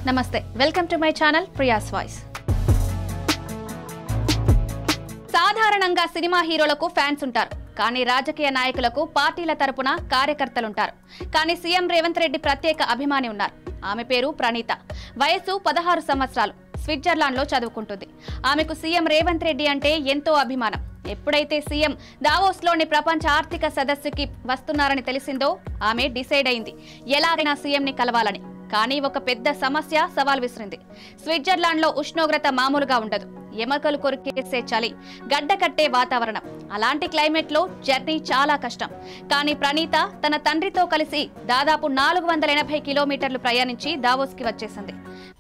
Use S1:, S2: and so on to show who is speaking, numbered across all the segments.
S1: నమస్తే welcome to my channel Priya's voice. సాధారణంగా cinema హీరోలకు ఫ్యాన్స్ ఉంటారు, కానీ రాజకీయ నాయకులకు పార్టీల తరపున కార్యకర్తలుంటారు. కానీ సీఎం రేవంత్ రెడ్డి ప్రత్యేక అభిమాని ఉన్నారు. ఆమె పేరు ప్రణీత. వయసు 16 సంవత్సరాలు. స్విట్జర్లాండ్ లో చదువుకుంటుంది. ఆమెకు సీఎం రేవంత్ రెడ్డి అంటే ఎంతో అభిమానం. ఎప్పుడైతే సీఎం దావోస్ లోని ప్రపంచ ఆర్థిక సదస్సుకి వస్తున్నారని తెలిసిందో ఆమె డిసైడ్ అయింది ఎలాగైనా సీఎం ని కలవాలని. కానీ ఒక పెద్ద సమస్య సవాల్ విసిరింది. స్విట్జర్లాండ్ లో ఉష్ణోగ్రత మామూలుగా ఉండదు. ఎమకలు కొరికేసే చలి, గడ్డ కట్టే వాతావరణం. అలాంటి క్లైమేట్ లో జర్నీ చాలా కష్టం. కానీ ప్రణీత తన తండ్రితో కలిసి దాదాపు 480 కిలోమీటర్లు ప్రయాణించి దావోస్ కి వచ్చేసింది.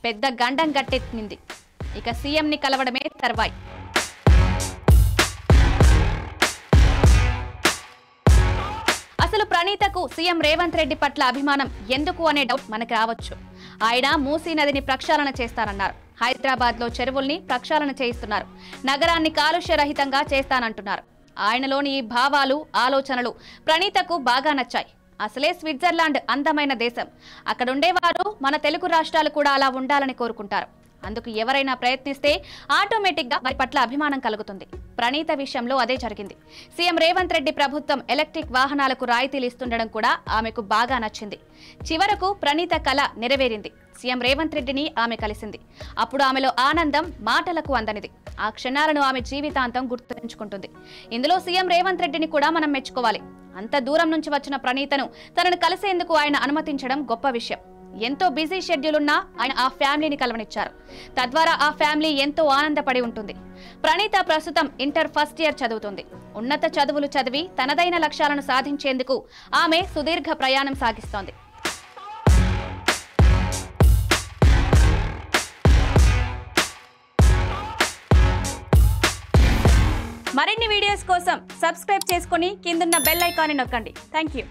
S1: పెద్ద గండం గట్టెత్తింది. ఇక సీఎం ని కలవడమే తర్వాయి. అసలు ప్రణీతకు సీఎం రేవంత్ రెడ్డి పట్ల అభిమానం ఎందుకు అనే డౌట్ మనకు రావచ్చు. ఆయన మూసీ నదిని ప్రక్షాళన చేస్తానన్నారు. హైదరాబాద్ లో చెరువుల్ని ప్రక్షాళన చేయిస్తున్నారు. నగరాన్ని కాలుష్య రహితంగా చేస్తానంటున్నారు. ఆయనలోని ఈ భావాలు, ఆలోచనలు ప్రణీతకు బాగా నచ్చాయి. అసలే స్విట్జర్లాండ్ అందమైన దేశం. అక్కడుండేవారు మన తెలుగు రాష్ట్రాలు కూడా అలా ఉండాలని కోరుకుంటారు. అందుకు ఎవరైనా ప్రయత్నిస్తే ఆటోమేటిక్ గా వారి పట్ల అభిమానం కలుగుతుంది. ప్రణీత విషయంలో అదే జరిగింది. సీఎం రేవంత్ రెడ్డి ప్రభుత్వం ఎలక్ట్రిక్ వాహనాలకు రాయితీలు ఇస్తుండడం కూడా ఆమెకు బాగా నచ్చింది. చివరకు ప్రణీత కల నెరవేరింది. సీఎం రేవంత్ రెడ్డిని ఆమె కలిసింది. అప్పుడు ఆమెలో ఆనందం మాటలకు అందనిది. ఆ క్షణాలను ఆమె జీవితాంతం గుర్తుంచుకుంటుంది. ఇందులో సీఎం రేవంత్ రెడ్డిని కూడా మనం మెచ్చుకోవాలి. అంత దూరం నుంచి వచ్చిన ప్రణీతను తనను కలిసేందుకు ఆయన అనుమతించడం గొప్ప విషయం. ఎంతో బిజీ షెడ్యూల్ ఉన్నా ఆయన ఆ ఫ్యామిలీని కలవనిచ్చారు. తద్వారా ఆ ఫ్యామిలీ ఎంతో ఆనందపడి ఉంటుంది. ప్రణీత ప్రస్తుతం ఇంటర్ ఫస్ట్ ఇయర్ చదువుతుంది. ఉన్నత చదువులు చదివి తనదైన లక్ష్యాలను సాధించేందుకు ఆమె సుదీర్ఘ ప్రయాణం సాగిస్తోంది. మరిన్ని వీడియోస్ కోసం సబ్స్క్రైబ్ చేసుకుని కిందున్న బెల్ ఐకాన్ని నొక్కండి. Thank you.